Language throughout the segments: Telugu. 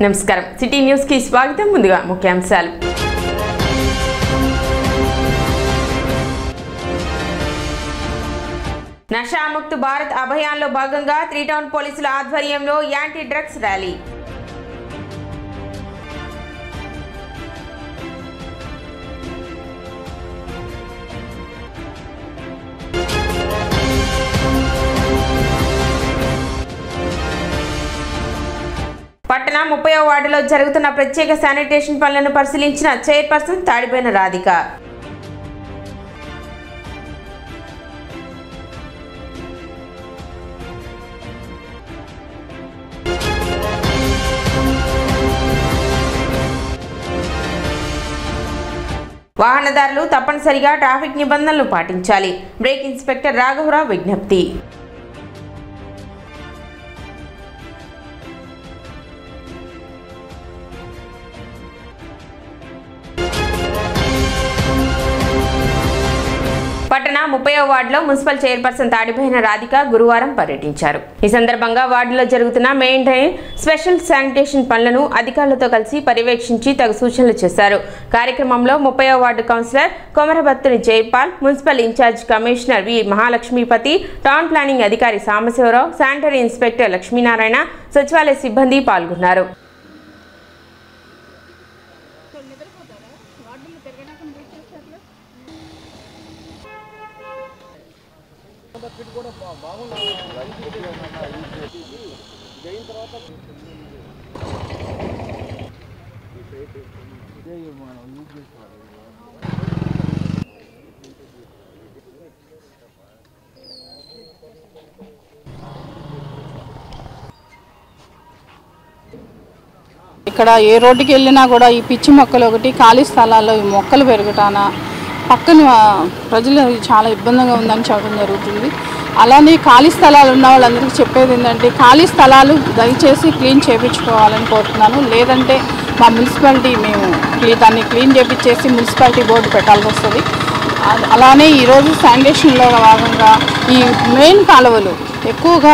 నమస్కారం సిటీ న్యూస్ కి స్వాగతం ముందుగా ముఖ్యాంశాలు నషాముక్త భారత్ అభియాన్లో భాగంగా 3 టౌన్ పోలీసుల ఆధ్వర్యంలో యాంటీ డ్రగ్స్ ర్యాలీ పట్టణ 30వ వార్డులో జరుగుతున్న ప్రత్యేక శానిటేషన్ పనులను పరిశీలించిన చైర్పర్సన్ తాడిపోయిన రాధిక వాహనదారులు తప్పనిసరిగా ట్రాఫిక్ నిబంధనలు పాటించాలి బ్రేక్ ఇన్స్పెక్టర్ రాఘవరావు విజ్ఞప్తి పట్టణ 30వ వార్డులో మున్సిపల్ చైర్పర్సన్ తాడిపోయిన రాధిక గురువారం పర్యటించారు. ఈ సందర్భంగా వార్డులో జరుగుతున్న మెయింటైన్ స్పెషల్ శానిటేషన్ పనులను అధికారులతో కలిసి పర్యవేక్షించి తగు సూచనలు చేశారు. కార్యక్రమంలో 30వ ward councillor Komarabattuni Jaipal, municipal incharge commissioner V Mahalakshmipathi, town planning అధికారి సాంబశివరావు, శానిటరీ ఇన్స్పెక్టర్ లక్ష్మీనారాయణ, సచివాలయ సిబ్బంది పాల్గొన్నారు. ఇక్కడ ఏ రోడ్డుకి వెళ్ళినా కూడా ఈ పిచ్చి మొక్కలు ఒకటి ఖాళీ స్థలాల్లో ఈ మొక్కలు పెరుగుతానా పక్కన ప్రజలు చాలా ఇబ్బందిగా ఉందని చెప్పడం జరుగుతుంది. అలానే ఖాళీ స్థలాలు ఉన్న వాళ్ళందరికీ చెప్పేది ఏంటంటే ఖాళీ స్థలాలు దయచేసి క్లీన్ చేయించుకోవాలని కోరుతున్నాను. లేదంటే మా మున్సిపాలిటీ మేము దాన్ని క్లీన్ చేయించేసి మున్సిపాలిటీ బోర్డు పెట్టాల్సి వస్తుంది. అలానే ఈరోజు శానిటేషన్లో భాగంగా ఈ మెయిన్ కాలువలు ఎక్కువగా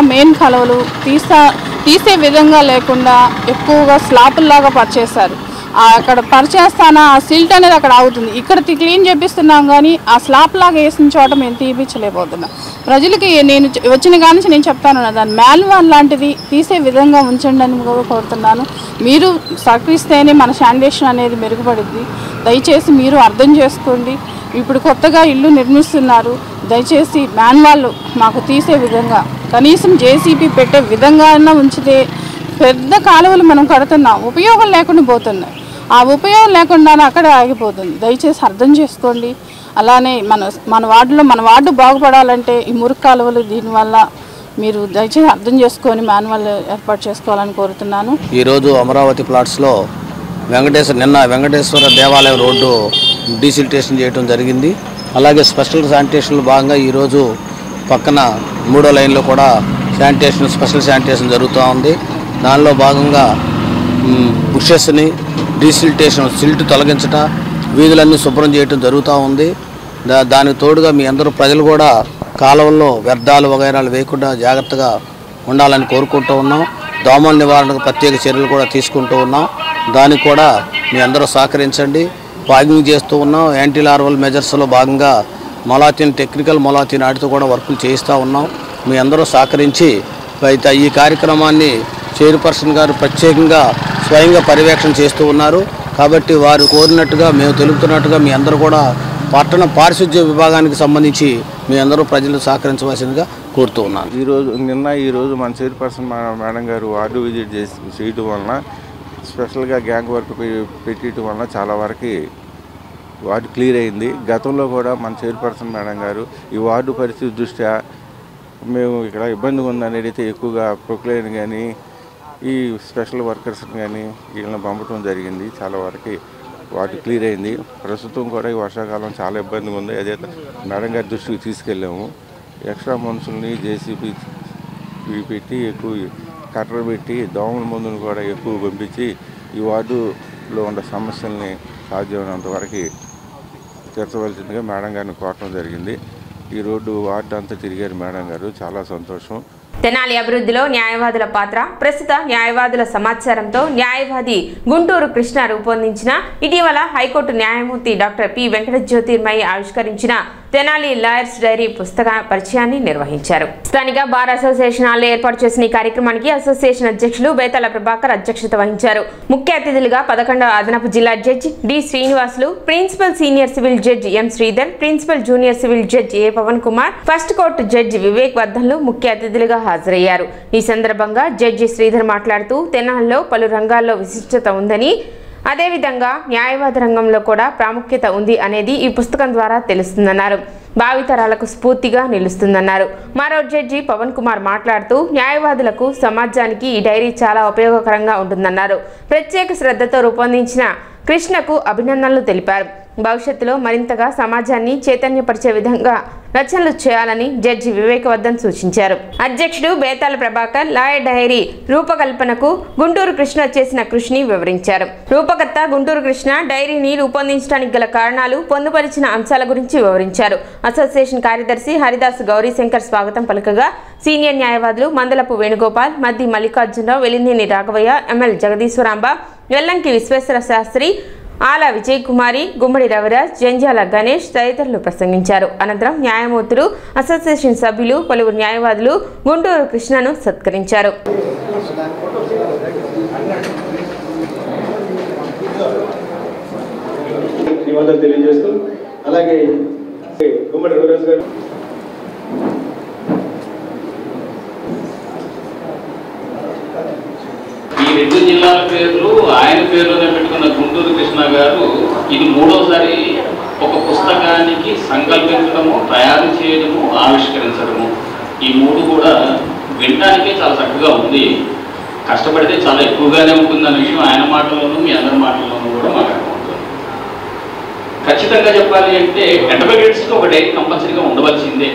తీసే విధంగా లేకుండా ఎక్కువగా స్లాపుల్లాగా పరిచేస్తారు. అక్కడ పరిచేస్తానా ఆ సిల్ట్ అనేది అక్కడ ఆగుతుంది. ఇక్కడ క్లీన్ చేపిస్తున్నాం కానీ ఆ స్లాప్ లాగా వేసిన చోట మేము తీపించలేకపోతున్నాం. ప్రజలకి నేను వచ్చిన కానీ నేను చెప్తాను దాని మాన్యువల్ లాంటిది తీసే విధంగా ఉంచండి అని కూడా కోరుతున్నాను. మీరు సహకరిస్తేనే మన శానిటేషన్ అనేది మెరుగుపడుద్ది. దయచేసి మీరు అర్థం చేసుకోండి. ఇప్పుడు కొత్తగా ఇల్లు నిర్మిస్తున్నారు. దయచేసి మాన్యువల్ మాకు తీసే విధంగా కనీసం జేసీబీ పెట్టే విధంగా ఉంచితే పెద్ద కాలువలు మనం కడుతున్నాం, ఉపయోగం లేకుండా పోతున్నాయి. ఆ ఉపయోగం లేకుండా అక్కడే ఆగిపోతుంది. దయచేసి అర్థం చేసుకోండి. అలానే మన వార్డు బాగుపడాలంటే ఈ మురికి కాలువలు దీనివల్ల మీరు దయచేసి అర్థం చేసుకొని మాన్యువల్ ఏర్పాటు చేసుకోవాలని కోరుతున్నాను. ఈరోజు అమరావతి ప్లాట్స్లో వెంకటేశ్వర దేవాలయం రోడ్డు డీసిల్టేషన్ చేయడం జరిగింది. అలాగే స్పెషల్ శానిటేషన్లో భాగంగా ఈరోజు పక్కన 3వ లైన్లో కూడా స్పెషల్ శానిటేషన్ జరుగుతూ ఉంది. దానిలో భాగంగా బుషెస్ని డీసిల్టేషన్ సిల్ట్ తొలగించట, వీధులన్నీ శుభ్రం చేయటం జరుగుతూ ఉంది. దానికి తోడుగా మీ అందరూ ప్రజలు కూడా కాలువల్లో వ్యర్థాలు వగైరాలు వేయకుండా జాగ్రత్తగా ఉండాలని కోరుకుంటూ ఉన్నాం. దోమల నివారణకు ప్రత్యేక చర్యలు కూడా తీసుకుంటూ ఉన్నాం. దానికి కూడా మీ అందరూ సహకరించండి. ఫాగింగ్ చేస్తూ ఉన్నాం. యాంటీ లార్వల్ మెజర్స్లో భాగంగా టెక్నికల్ మొలాథిన్ ఆడితో కూడా వర్కులు చేయిస్తూ ఉన్నాం. మీ అందరూ సహకరించి ఈ కార్యక్రమాన్ని చైర్పర్సన్ గారు ప్రత్యేకంగా స్వయంగా పర్యవేక్షణ చేస్తూ ఉన్నారు. కాబట్టి వారు కోరినట్టుగా మేము తెలుపుతున్నట్టుగా మీ అందరూ కూడా పట్టణ పారిశుద్ధ్య విభాగానికి సంబంధించి మీ అందరూ ప్రజలు సహకరించవలసిందిగా కోరుతూ ఉన్నాను. ఈరోజు మన చైర్పర్సన్ మేడం గారు వార్డు విజిట్ చేయడం వలన స్పెషల్గా గ్యాంగ్ వర్క్ పెట్టడం వలన చాలా వరకు వార్డు క్లియర్ అయింది. గతంలో కూడా మన చైర్పర్సన్ మేడం గారు ఈ వార్డు పరిస్థితి దృష్ట్యా మేము ఇక్కడ ఇబ్బందిగా ఉందనేది అయితే ఎక్కువగా ప్రొక్లైన్ కానీ ఈ స్పెషల్ వర్కర్స్ని కానీ వీళ్ళని పంపడం జరిగింది. చాలా వరకు వాటి క్లియర్ అయింది. ప్రస్తుతం కూడా ఈ వర్షాకాలం చాలా ఇబ్బందిగా ఉంది. అదే మేడం గారి దృష్టికి తీసుకెళ్ళాము. ఎక్స్ట్రా మనుషుల్ని జేసీబీ పెట్టి ఎక్కువ కట్టలు పెట్టి దోమల మందును కూడా ఎక్కువ పంపించి ఈ వార్డులో ఉన్న సమస్యల్ని సాధ్యమైనంత వరకు తీర్చవలసిందిగా మేడం గారిని కోరటం జరిగింది. ఈ రోడ్డు వార్డు అంతా తిరిగారు మేడం గారు, చాలా సంతోషం. తెనాలి అభివృద్ధిలో న్యాయవాదుల పాత్ర ప్రస్తుత న్యాయవాదుల సమాచారంతో న్యాయవాది గుంటూరు కృష్ణ రూపొందించిన ఇటీవల హైకోర్టు న్యాయమూర్తి డాక్టర్ పి వెంకట జ్యోతిర్మయి ఆవిష్కరించిన తెనాలి లాయర్స్ డైరీ పుస్తక పరిచయాన్ని నిర్వహించారు. స్థానిక బార్ అసోసియేషన్ హాల్లో ఏర్పాటు చేసిన ఈ కార్యక్రమానికి అసోసియేషన్ అధ్యక్షులు బేతాల ప్రభాకర్ అధ్యక్షత వహించారు. ముఖ్య అతిథులుగా 11వ అదనపు జిల్లా judge D Srinivasulu, principal senior civil judge M Sridhar, principal junior civil judge A Pavan Kumar, first court judge Vivek వర్ధన్లు ముఖ్య అతిథులుగా హాజరయ్యారు. ఈ సందర్భంగా జడ్జి శ్రీధర్ మాట్లాడుతూ తెనాలిలో పలు రంగాల్లో విశిష్టత ఉందని, అదేవిధంగా న్యాయవాద రంగంలో కూడా ప్రాముఖ్యత ఉంది అనేది ఈ పుస్తకం ద్వారా తెలుస్తుందన్నారు. భావితరాలకు స్ఫూర్తిగా నిలుస్తుందన్నారు. మరో జడ్జి పవన్ కుమార్ మాట్లాడుతూ న్యాయవాదులకు సమాజానికి ఈ డైరీ చాలా ఉపయోగకరంగా ఉంటుందన్నారు. ప్రత్యేక శ్రద్ధతో రూపొందించిన కృష్ణకు అభినందనలు తెలిపారు. భవిష్యత్తులో మరింతగా సమాజాన్ని చైతన్యపరిచే విధంగా రచనలు చేయాలని జడ్జి వివేకవర్ధన్ సూచించారు. అధ్యక్షుడు బేతాల ప్రభాకర్ లాయర్ డైరీ రూపకల్పనకు గుంటూరు కృష్ణ చేసిన కృషిని వివరించారు. రూపకర్త గుంటూరు కృష్ణ డైరీని రూపొందించడానికి గల కారణాలు, పొందుపరిచిన అంశాల గురించి వివరించారు. అసోసియేషన్ కార్యదర్శి హరిదాస్ గౌరీశంకర్ స్వాగతం పలుకగా సీనియర్ న్యాయవాదులు మందలపు వేణుగోపాల్, మద్ది మల్లికార్జునరావు, వెలినేని రాఘవయ్య, ఎంఎల్ జగదీశ్వరాంబ, వెల్లంకి విశ్వేశ్వర శాస్త్రి, ఆల విజయ్ కుమారి, గుమ్మడి రవిరాజ్, జంజాల గణేష్ తదితరులు ప్రసంగించారు. అనంతరం న్యాయమూర్తులు, అసోసియేషన్ సభ్యులు, పలువురు న్యాయవాదులు గుంటూరు కృష్ణను సత్కరించారు. ఈ రెండు జిల్లాల పేర్లు ఆయన పేరులోనే పెట్టుకున్న గుంటూరు కృష్ణ గారు ఇది మూడోసారి ఒక పుస్తకానికి సంకల్పించడము, తయారు చేయడము, ఆవిష్కరించడము, ఈ మూడు కూడా వినడానికే చాలా చక్కగా ఉంది. కష్టపడితే చాలా ఎక్కువగానే ఉంటుందన్న విషయం ఆయన మాటల్లోనూ మీ అందరి మాటల్లోనూ కూడా మాకు అర్థమవుతుంది. ఖచ్చితంగా చెప్పాలి అంటే అడ్వకేట్స్కి ఒక డైరీ కంపల్సరీగా ఉండవలసిందే.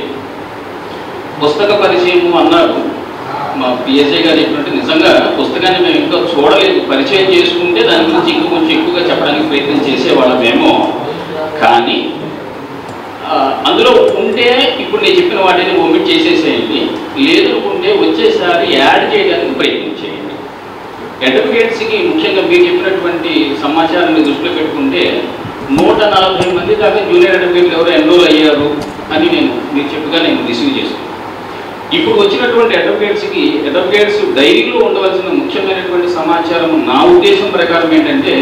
పుస్తక పరిచయము అన్నారు మా పిఎస్ఐ గారు చెప్పినట్టు, నిజంగా పుస్తకాన్ని మేము ఇంకా చూడలేదు. పరిచయం చేసుకుంటే దాని గురించి ఇంకా కొంచెం ఎక్కువగా చెప్పడానికి ప్రయత్నం చేసేవాళ్ళమేమో. కానీ అందులో ఉంటే ఇప్పుడు నేను చెప్పిన వాటిని ఒమిట్ చేసేసేయండి, లేదు అనుకుంటే వచ్చేసారి యాడ్ చేయడానికి ప్రయత్నం చేయండి. అడ్వకేట్స్కి ముఖ్యంగా మీరు చెప్పినటువంటి సమాచారాన్ని దృష్టిలో పెట్టుకుంటే 140 మంది దాకా జూనియర్ అడ్వకేట్లు ఎవరు ఎన్రోల్ అయ్యారు అని మీరు చెప్పగా నేను రిసీవ్ చేసుకున్నాను. ఇప్పుడు వచ్చినటువంటి అడ్వకేట్స్ డైరీలో ఉండవలసిన ముఖ్యమైనటువంటి సమాచారం నా ఉద్దేశం ప్రకారం ఏంటంటే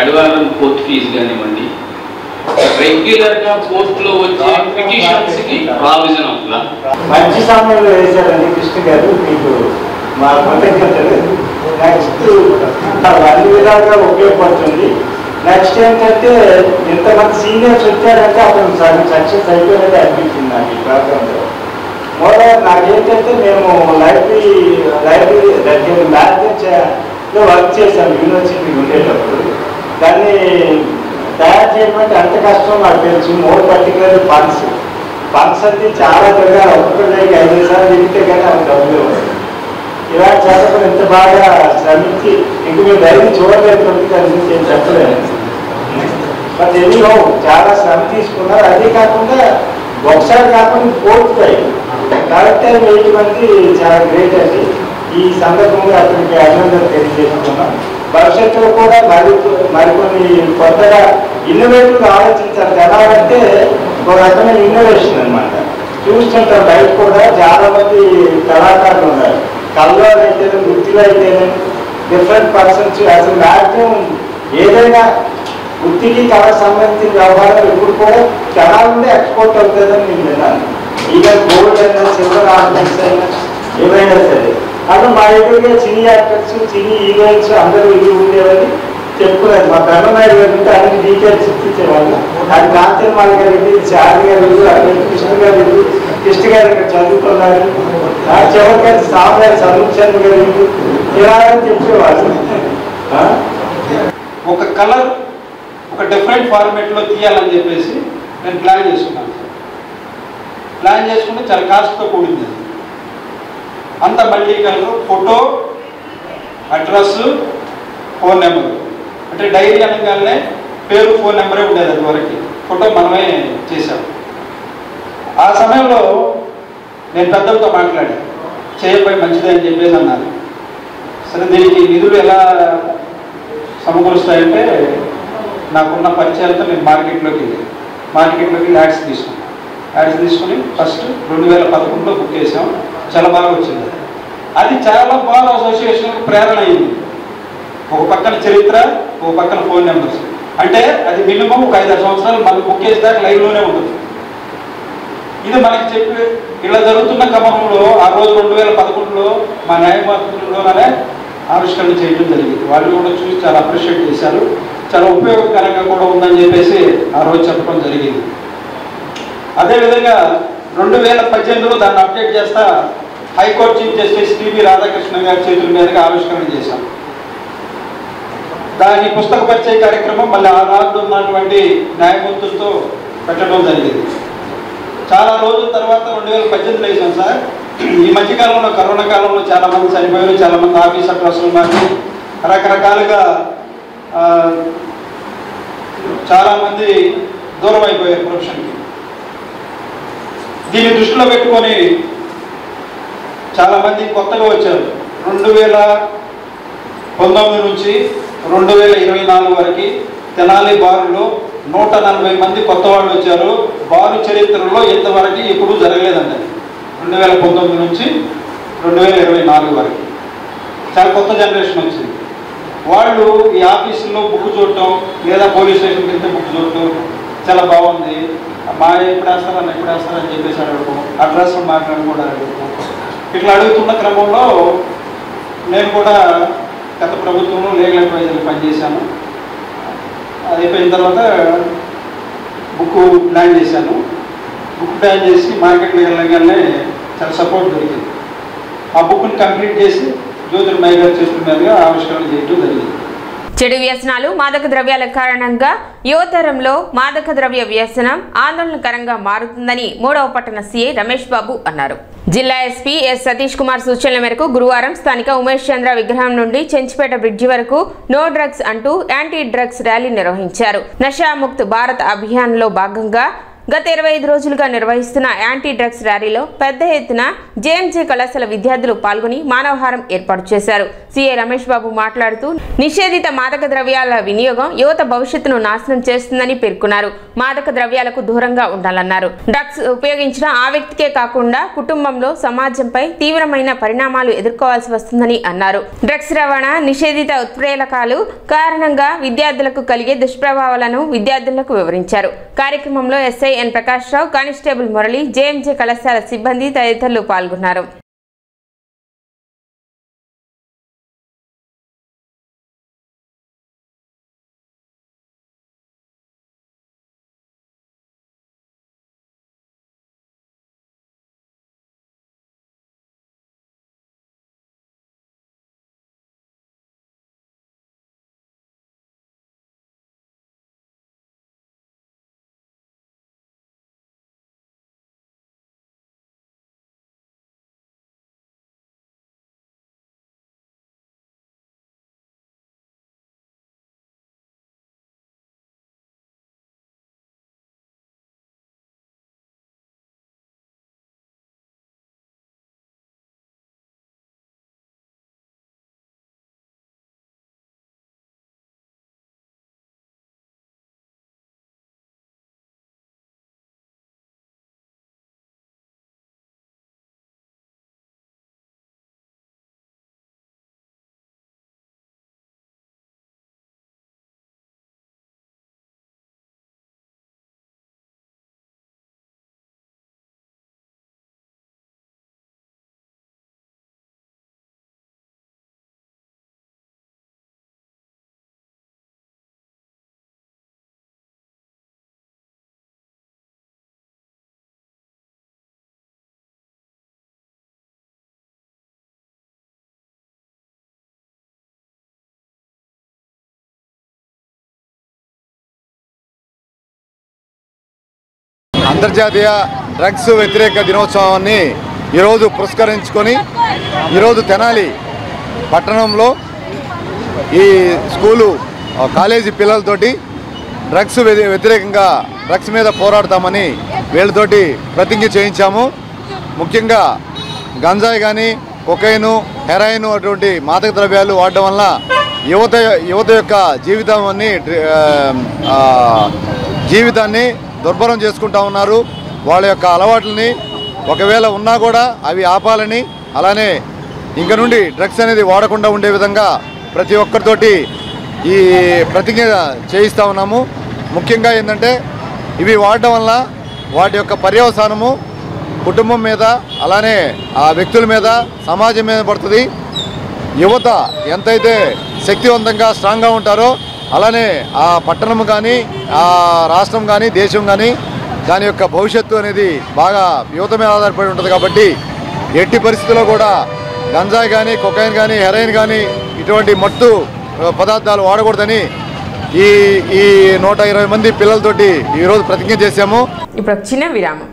అడ్వారం కోర్టు ఫీజు కానివ్వండి, రెగ్యులర్గా కోర్టులో వచ్చే పిటిషన్స్కి ప్రావిజన్ అవుతుందా. మంచి సమయంలో వేశారండి కృష్ణ గారు, మీకు మా కృతజ్ఞతలు. నెక్స్ట్ అన్ని విధాలుగా ఉపయోగపడుతుంది. నెక్స్ట్ ఏంటంటే ఇంతమంది సీనియర్స్ వచ్చారంటే అప్పుడు సక్సెస్ అయిపోయినట్టు అనిపించింది నాకు ఈ ప్రోగ్రాంలో. మోడల్ నాకేంటంటే మేము లైబ్రరీ దగ్గర మ్యాథమెటిక్స్లో వర్క్ చేశాము యూనివర్సిటీ ఉండేటప్పుడు. దాన్ని తయారు చేయమంటే అంత కష్టం నాకు తెలుసు. మోర్ పర్టికులర్ ఫండ్స్ అంటే చాలా దగ్గర ఒక్కొక్కరికి 5 సార్లు తిరిగితే కానీ అవి డబ్బులు వస్తాయి. ఇలా చేతకు ఎంత బాగా శ్రమించి ఇంక మేము డైరీ చూడలేదు దాని గురించి ఏం చెప్పలేదు. బట్ ఎనీహో చాలా శ్రమ తీసుకున్నారు. అదే కాకుండా ఒకసారి కాకుండా 4th టైం కరెక్ట్ టైం 8 మంది చాలా గ్రేట్ అండి. ఈ సందర్భంగా అతనికి అభినందనలు తెలియజేస్తున్నాం. భవిష్యత్తులో కూడా మరికొన్ని కొత్తగా ఇన్నోవేటివ్గా ఆలోచించాలి. ఎలా అంటే ఒక రకమైన ఇన్నోవేషన్ అనమాట. చూస్తుంటారు బయట కూడా చాలా మంది కళాకారులు ఉన్నారు. కళ్ళలో అయితేనే, వృత్తిలో అయితేనే డిఫరెంట్ పర్సన్స్. అసలు మ్యాక్సిమం ఏదైనా వృత్తికి కళకు సంబంధించిన వ్యవహారం ఇప్పుడు కూడా క్షణాల నుండి ఎక్స్పోర్ట్ అవుతుందని నేను విన్నాను. ఈవెన్ గోల్డ్ అయినా, సిల్వర్ ఆర్నమెంట్స్ అయినా ఏమైనా సరే. అలా మా ఎదురుగా సినీ యాక్టర్స్, సినీ హీరోయిన్స్ అందరూ ఇల్లు ఉండేవని చెప్పుకున్నారు. మా బ్రహ్మనాయుడు గారు ఉంటే అన్ని డీటెయిల్స్ ఇప్పించేవాళ్ళు. అది కాంతమాల గారికి, చారి గారు, కృష్ణ గారు, కృష్ణ గారు ఇక్కడ చదువుకున్నారు. చివరి గారి సాంబారు సముచంద్ర గారు ఇలా చెప్పేవాళ్ళు. ఒక కలర్ ఒక డిఫరెంట్ ఫార్మేట్లో తీయాలని చెప్పేసి నేను ప్లాన్ చేసుకున్నాను. ప్లాన్ చేసుకుంటే చాలా కాస్ట్తో కూడింది. అంత multi colour, photo, address, phone number. అంటే డైరీ అనగానే పేరు, ఫోన్ నెంబరే ఉండేది. అది వరకు ఫోటో మనమే చేశాం. ఆ సమయంలో నేను పెద్దలతో మాట్లాడాను. చేయబోయి మంచిది అని చెప్పేసి అన్నారు. సరే దీనికి నిధులు ఎలా సమకూరుస్తాయంటే నాకున్న పరిచయాలతో నేను మార్కెట్లోకి యాడ్స్ తీసుకున్నాను. యాడ్స్ తీసుకుని ఫస్ట్ 2011లో బుక్ చేసాం. చాలా బాగా వచ్చింది. అది చాలా బాగా అసోసియేషన్కి ప్రేరణ అయింది. ఒక పక్కన చరిత్ర, ఒక పక్కన ఫోన్ నెంబర్స్. అంటే అది మినిమం ఒక 5-6 సంవత్సరాలు మనం బుక్ చేసేదాకా లైవ్లోనే ఉంటుంది. ఇది మనకి చెప్పి ఇలా జరుగుతున్న క్రమంలో ఆ రోజు 2011లో మా న్యాయమూర్తులలోనే ఆవిష్కరణ చేయడం జరిగింది. వాళ్ళు కూడా చూసి చాలా అప్రిషియేట్ చేశారు. చాలా ఉపయోగకరంగా కూడా ఉందని చెప్పేసి ఆ రోజు చెప్పడం జరిగింది. అదేవిధంగా 2018లో దాన్ని అప్డేట్ చేస్తా high court chief justice TV Radhakrishna గారి చేతుల మీదుగా ఆవిష్కరణ చేశాం. దాని పుస్తక పరిచయ కార్యక్రమం మళ్ళీ ఆ నాడు ఉన్నటువంటి న్యాయమూర్తులతో పెట్టడం జరిగింది. చాలా రోజుల తర్వాత 2018లో వేసాం సార్. ఈ మధ్యకాలంలో కరోనా కాలంలో చాలామంది చనిపోయారు, చాలామంది ఆఫీస్ అడ్రస్లు మారి రకరకాలుగా చాలామంది దూరం అయిపోయారు ప్రొఫెషన్కి. దీన్ని దృష్టిలో పెట్టుకొని చాలామంది కొత్తగా వచ్చారు. 2019 నుంచి 2024 వరకు తెనాలి బారులో 140 మంది కొత్త వాళ్ళు వచ్చారు. బారు చరిత్రలో ఇంతవరకు ఎప్పుడూ జరగలేదండి. 2019 నుంచి 2024 వరకు చాలా కొత్త జనరేషన్ వచ్చింది. వాళ్ళు ఈ ఆఫీసుల్లో బుక్ చూడటం లేదా పోలీస్ స్టేషన్కి వెళ్తే బుక్ చూడటం చాలా బాగుంది. మా ఎప్పుడు వేస్తారని చెప్పేసి అడగడం, అడ్రస్ మాట్లాడడం కూడా అడగడం. ఇట్లా అడుగుతున్న క్రమంలో నేను కూడా గత ప్రభుత్వంలో లీగల్ అడ్వైజర్గా పనిచేశాను. అది అయిపోయిన తర్వాత బుక్ ప్లాన్ చేశాను. బుక్ ప్లాన్ చేసి మార్కెట్కి వెళ్ళగానే చాలా సపోర్ట్ దొరికింది. ఆ బుక్ని కంప్లీట్ చేసి జ్యోతిర్మయ్య గారి చేతుల మీదుగా ఆవిష్కరణ చేయడం జరిగింది. చెడు వ్యసనాలు, మాదక ద్రవ్యాల కారణంగా యువతరంలో మాదక ద్రవ్య వ్యసనం ఆందోళనకరంగా మారుతుందని 3వ పట్టణ సీఐ రమేష్ బాబు అన్నారు. జిల్లా ఎస్పీ ఎస్ సతీష్ కుమార్ సూచనల మేరకు గురువారం స్థానిక ఉమేష్ చంద్ర విగ్రహం నుండి చెంచిపేట బ్రిడ్జి వరకు నో డ్రగ్స్ అంటూ యాంటీ డ్రగ్స్ ర్యాలీ నిర్వహించారు. నషాముక్త్ భారత్ అభియాన్ లో భాగంగా గత 25 రోజులుగా నిర్వహిస్తున్న యాంటీ డ్రగ్స్ ర్యాలీలో పెద్ద ఎత్తున జేఎంజే కళాశాల విద్యార్థులు పాల్గొని మానవహారం ఏర్పాటు చేశారు. సీఐ రమేష్ బాబు మాట్లాడుతూ నిషేధిత మాదక ద్రవ్యాల వినియోగం యువత భవిష్యత్తును నాశనం చేస్తుందని పేర్కొన్నారు. మాదక ద్రవ్యాలకు దూరంగా ఉండాలన్నారు. డ్రగ్స్ ఉపయోగించిన ఆ వ్యక్తికే కాకుండా కుటుంబంలో, సమాజంపై తీవ్రమైన పరిణామాలు ఎదుర్కోవాల్సి వస్తుందని అన్నారు. డ్రగ్స్ రవాణా, నిషేధిత ఉత్ప్రేరకాలు కారణంగా విద్యార్థులకు కలిగే దుష్ప్రభావాలను విద్యార్థులకు వివరించారు. కార్యక్రమంలో ఎస్ఐ ఎన్ ప్రకాష్ రావు, కానిస్టేబుల్ మురళి, జేఎంజే కళాశాల సిబ్బంది తదితరులు పాల్గొన్నారు. అంతర్జాతీయ డ్రగ్స్ వ్యతిరేక దినోత్సవాన్ని ఈరోజు పురస్కరించుకొని ఈరోజు తెనాలి పట్టణంలో ఈ స్కూలు కాలేజీ పిల్లలతోటి డ్రగ్స్ వ్యతిరేకంగా డ్రగ్స్ మీద పోరాడతామని వీళ్ళతోటి ప్రతిజ్ఞ చేయించాము. ముఖ్యంగా గంజాయి కానీ కొకైను, హెరాయిన్ అటువంటి మాదక ద్రవ్యాలు వాడడం వల్ల యువత యొక్క జీవితాన్ని దుర్భరం చేసుకుంటా ఉన్నారు. వాళ్ళ యొక్క అలవాట్లని ఒకవేళ ఉన్నా కూడా అవి ఆపాలని, అలానే ఇంక నుండి డ్రగ్స్ అనేది వాడకుండా ఉండే విధంగా ప్రతి ఒక్కరితోటి ఈ ప్రతిజ్ఞ చేయిస్తూ ఉన్నాము. ముఖ్యంగా ఏంటంటే ఇవి వాడడం వల్ల వాటి యొక్క పర్యవసానము కుటుంబం మీద, అలానే ఆ వ్యక్తుల మీద, సమాజం మీద పడుతుంది. యువత ఎంతైతే శక్తివంతంగా స్ట్రాంగ్గా ఉంటారో అలానే ఆ పట్టణం కానీ, ఆ రాష్ట్రం కానీ, దేశం కానీ దాని యొక్క భవిష్యత్తు అనేది బాగా యువత మీద ఆధారపడి ఉంటుంది. కాబట్టి ఎట్టి పరిస్థితుల్లో కూడా గంజాయి కానీ, కొకైన్ కానీ, హెరాయిన్ కానీ ఇటువంటి మత్తు పదార్థాలు వాడకూడదని ఈ 120 మంది పిల్లలతోటి ఈరోజు ప్రతిజ్ఞ చేశాము. ఇప్పుడు చిన్న విరామం.